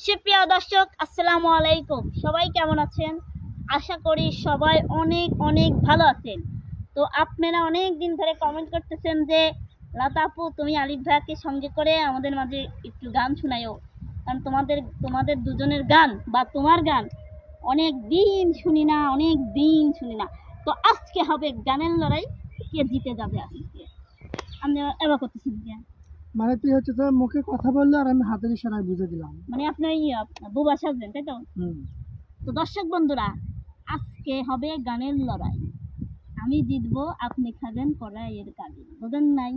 সুপ্রিয় দর্শক, আসসালামু আলাইকুম। সবাই কেমন আছেন? আশা করি সবাই অনেক অনেক ভালো আছেন। তো আপনারা অনেক দিন ধরে কমেন্ট করতেছেন যে লতা আপু, তুমি আলিফ ভাইয়াকে সঙ্গে করে আমাদের মাঝে একটু গান শোনায়ও, কারণ তোমাদের দুজনের গান বা তোমার গান অনেক দিন শুনি না। তো আজকে হবে গানের লড়াই, কে জিতে যাবে আজকে। আপনি এবার করতেছেন কি? মানে তুই হচ্ছে তোর মুখে কথা বললো আর আমি হাতের ইশারায় বুঝে দিলাম। মানে আপনার বুবা সাজবেন, তাই তো? তো দর্শক বন্ধুরা, আজকে হবে গানের লড়াই। আমি জিতবো, আপনি খাবেন কড়াইয়ের কালি, বুঝেন নাই?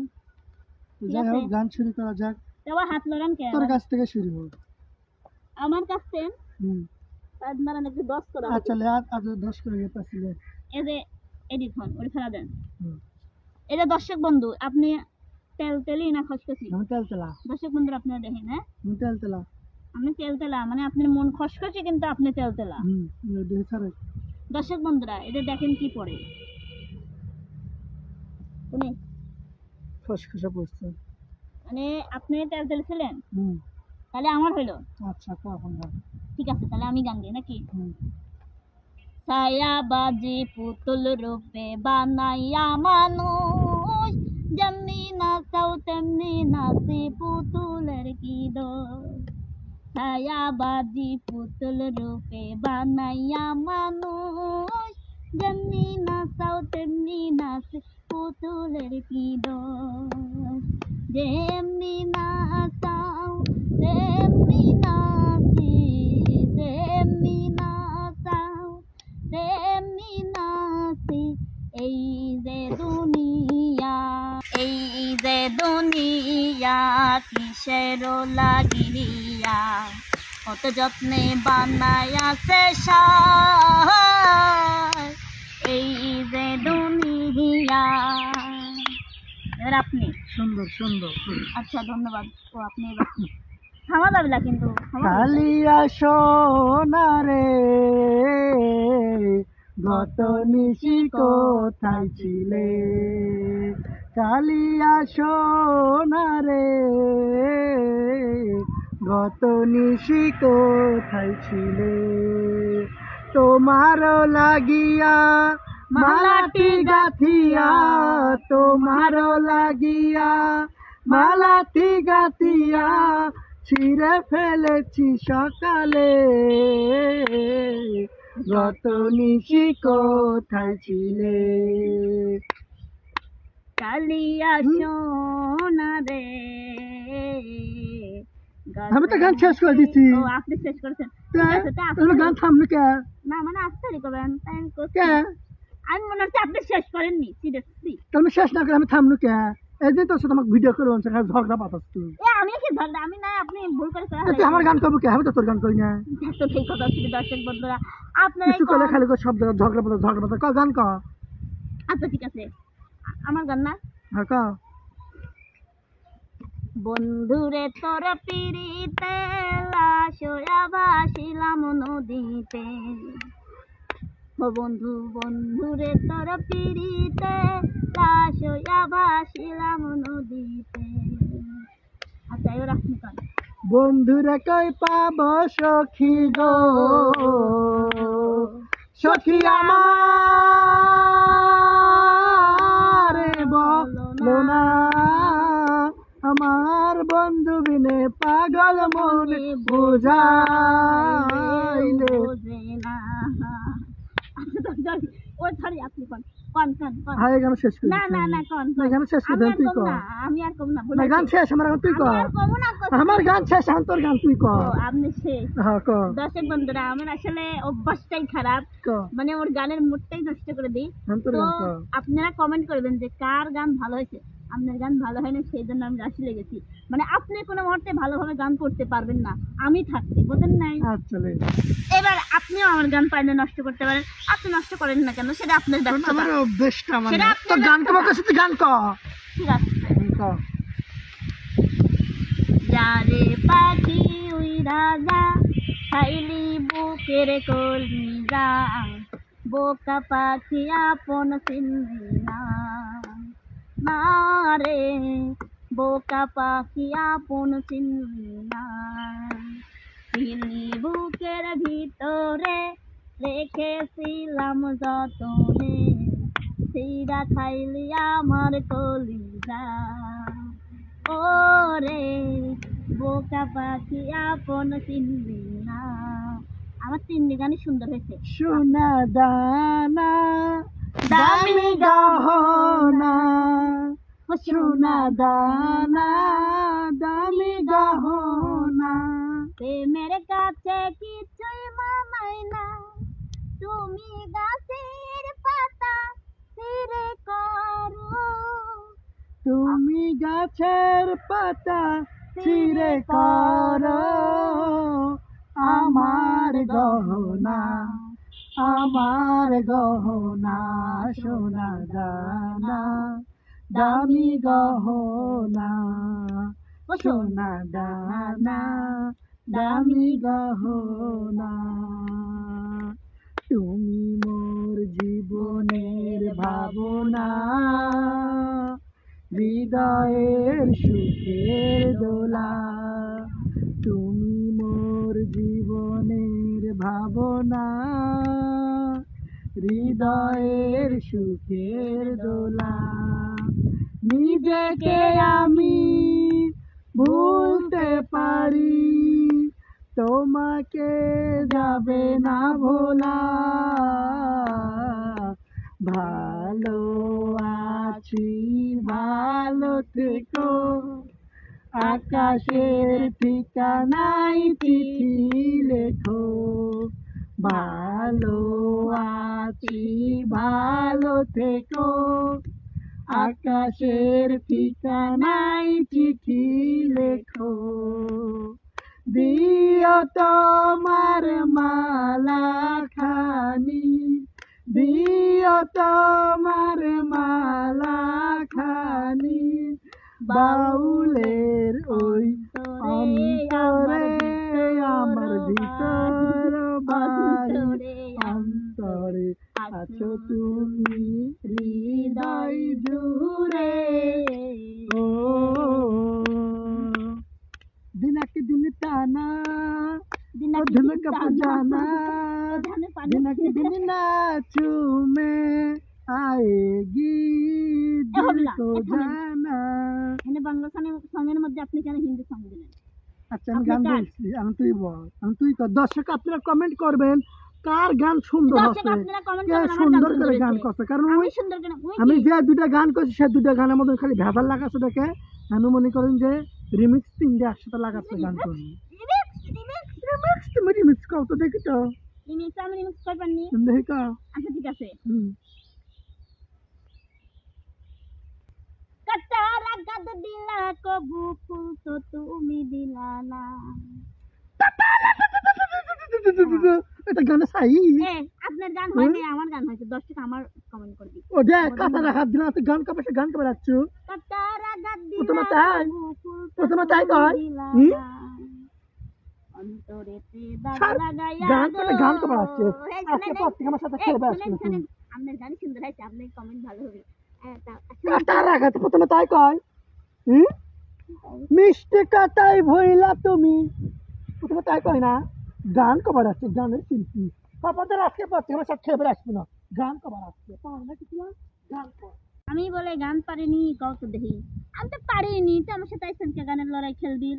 যাই হোক, গান শুরু করা যাক। আবার হাত লড়ান কে? তোর কাছ থেকে শুরু হোক। আমার কাছ থেকে? মারান একটু 10 করা। আচ্ছা লে, আজ 10 করে গেছিল। এই যে এডিট হন, ওটা ফেলা দেন। এই যে দর্শক বন্ধু, আপনি তেলি না খসখসি? আমি তেলতেলা। দর্শক বন্ধুরা আপনারা দেখেন, হ্যাঁ আমি তেলতেলা। আমি তেলতেলা মানে আপনার মন খসখসি, কিন্তু আপনি তেলতেলা। দর্শক বন্ধুরা, এটা দেখেন কি পড়ে। তুমি খসখসা পড়ছে মানে আপনি তেলতেল ছিলেন, তাহলে আমার হইলো। আচ্ছা, এখন গান। ঠিক আছে, তাহলে আমি গান দিই নাকি? ছায়াবাজি পুতুল রূপে বানাইয়া মানুষ, যেমনি নাচাও তেমনি নাচি, পুতুলের কি দোষ। ছায়াবাজি পুতুল রূপে বানাইয়া মানুষ, যেমনি নাচাও তেমনি নাচি, পুতুলের কি দোষ। যেমনি নাচাও তেমনি নাচি, যেমনি নাচাও তেমনি নাচি, এই যে দুনিয়া কিসের লাগিয়া, কত যত্নে বানায়াছে সায়, এই যে দুনিয়া। এবার আপনি। সুন্দর সুন্দর। আচ্ছা, ধন্যবাদ। তো আপনি এবার থামা যাবে না কিন্তু। কালিয়া সোনারে গত নিশি কোথায় ছিলে, কালিয়া সোনারে গত নিশি কোথায় ছিলে, তোমার লাগিয়া মালাটি গাথিয়া, তোমার লাগিয়া মালাটি গাথিয়া ছিঁড়ে ফেলেছি সকালে, গত নিশি কোথায় ছিলে। কালিয়া সোনারে। আমি তো গান শেষ করে দিচ্ছি। ও, আপনি শেষ করেছেন? গান থামলো কে? না মানে আস্তে করবেন, তাই আমি মনে হচ্ছে আপনি শেষ করেননি। সিরিয়াসলি তুমি শেষ না করে আমি থামলো কে? একদিন তোর সাথে আমাকে ভিডিও করে ঝগড়া পাতাস তুই। আমি কি ঝগড়া? আমি না, আপনি ভুল করে তুই আমার গান করবো কে? আমি তো তোর গান করি না। তো ঠিক কথা ছিল। দর্শক বন্ধুরা, আপনারা কিছু করলে খালি সব জায়গায় ঝগড়া পাতা গান ক। আচ্ছা ঠিক আছে, আমার গান না। হ্যাঁ ক। বন্ধুরে তোর পিড়িতে লাশয়া ভাসিলাম নদীতে, ও বন্ধু বন্ধুরে তোর পিড়িতে লাশয়া ভাসিলাম নদীতে। আচ্ছা, এবার আপনি কন। বন্ধুরে কই পাব সখী গো, সখী আমার বলো না, আমার বন্ধু বিনে পাগল মনে বোঝাইলে। ও সরি, আপনি কন কন কন কন। হ্যাঁ, গান শেষ কর। না না না, কন কন। গান শেষ কর, তুই কর। আমি আর কম না, গান শেষ, আমার গান তুই কর। আমার গান শেষ, এখন তোর গান তুই কর। আপনি শেষ। হ্যাঁ কর। দর্শক বন্ধুরা, আমার আসলে অভ্যাসটাই খারাপ, মানে ওর গানের মুডটাই নষ্ট করে দিই। তো আপনারা কমেন্ট করবেন যে কার গান ভালো হয়েছে। আপনার গান ভালো হয়নি, সেই জন্য আমি রাশি লেগেছি। মানে আপনি কোনো মুহূর্তে ভালোভাবে গান করতে পারবেন না আমি থাকতে, বুঝেন নাই? এবার আপনিও আমার গান পাইলে নষ্ট করতে পারেন। আপনি নষ্ট করেন না কেন, সেটা আপনার ব্যক্তিগত। আমার অভ্যাসটা, মানে তোর গান কর, তুই গান কর। ঠিক আছে। যারে পাখি উইরা যা, খাইলি বুকের কলিজা, বোকা পাখি আপন চিনলি না, না রে বোকা পাখি আপন চিনলি না। ভিতরে রেখেছিলাম যতনে, সিরা খাইলি আমার কলিজা। ওরে বোকা পাখি আপন চিনবি না। আমার তিনটি গানই সুন্দর হয়েছে। সোনা দানা দামি গহনা, সোনা দানা দামি গহনা। প্রেমের কাছে কিছুই মানাই না, তুমি গাছের পাতা ছিঁড়ে করো। তুমি গাছের পাতা ছিঁড়ে করো আমার গহনা, আমার গহনা। সোনা দানা দামি গহনা, সোনা দানা দামি গহনা। তুমি মোর জীবনের ভাবনা, হৃদয়ের সুখের দোলা। তুমি মোর জীবনের ভাবনা, হৃদয়ের সুখের দোলা। নিজেকে আমি ভুলতে পারি, তোমাকে যাবে না ভোলা। ভালো আছি ভালো থেকো, আকাশের ঠিকানায় চিঠি লেখো। ভালো আছি ভালো থেকো, আকাশের ঠিকানায় চিঠি লেখো। দিও তোমার মালা খানি, দিও তোমার মালা খানি, বাউলের ওই অন্তরে আমার ভিতর বাড়ি অন্তরে আছো তুমি হৃদয় জুড়ে। ও দিনাকে দিন টানা ধুনক জানা, দিনাকে দিন नाचू में आएगी दिल को जाना। এখানে বাংলা সঙ্গের মধ্যে আপনি কেন হিন্দি সঙ্গ দিলেন? আচ্ছা আমি গান বলছি, আমি তুই বল, আমি তুই কর। দর্শক আপনারা কমেন্ট করবেন কার গান সুন্দর হচ্ছে, কে সুন্দর করে গান করছে। কারণ আমি যে দুটা গান করছি সে দুটা গানের মধ্যে খালি ভেজাল লাগাচ্ছে দেখে আমি মনে করেন যে রিমিক্স তিনটে একসাথে লাগাচ্ছে গান করবো। রিমিক্স তুমি রিমিক্স কর তো দেখি তো। রিমিক্স আমি রিমিক্স করবেন নি? দেখি কর। আচ্ছা ঠিক আছে। কাটারা গাদ দিলা কবু ফুল তো তুমি দিলা না। এটা গানে চাই আপনার গান হয়নি, আমার গান হয়েছে। দর্শক আমার কমেন্ট করবি। ও যে কাটারা হাত দিলা তুই গান কবে গান কবে রাখছো? কাটারা গাদ দিলা প্রথমে তাই প্রথমে তাই কয় অন্তরেতে দাগ লাগাইয়া গান করে গান কবে রাখছো? আজকে পর থেকে আমার সাথে খেলবে আসবে। আপনার গান সুন্দর হয়েছে, আপনার কমেন্ট ভালো হবে। কাটারা গাত প্রথমে তাই কয় মিষ্টি কাটাই ভইলা তুমি, প্রথমে তাই কয় না? গান কবে রাখছে গানের শিল্পী পাপাদের আজকে পর থেকে আমার সাথে খেলবে আসবে না। গান কবে রাখছে পাও না কিছু গান কর। আমি বলে গান পারিনি কত দেখি, আমি তো পারিনি তো আমার সাথে আইসেন কে গানের লড়াই খেলবি।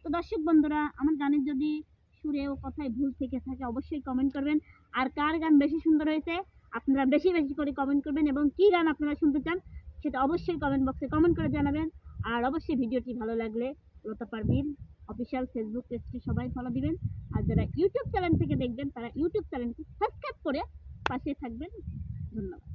তো দর্শক বন্ধুরা আমার গানের যদি সুরে ও কথায় ভুল থেকে থাকে অবশ্যই কমেন্ট করবেন। আর কার গান বেশি সুন্দর হয়েছে আপনারা বেশি বেশি করে কমেন্ট করবেন, এবং কি গান আপনারা শুনতে চান সেটা অবশ্যই কমেন্ট বক্সে কমেন্ট করে জানাবেন। আর অবশ্যই ভিডিওটি ভালো লাগলে লতা পারভীন অফিসিয়াল ফেসবুক পেজটি সবাই ফলো দিবেন। আর যারা ইউটিউব চ্যানেল থেকে দেখবেন তারা ইউটিউব চ্যানেলটি সাবস্ক্রাইব করে পাশে থাকবেন। ধন্যবাদ।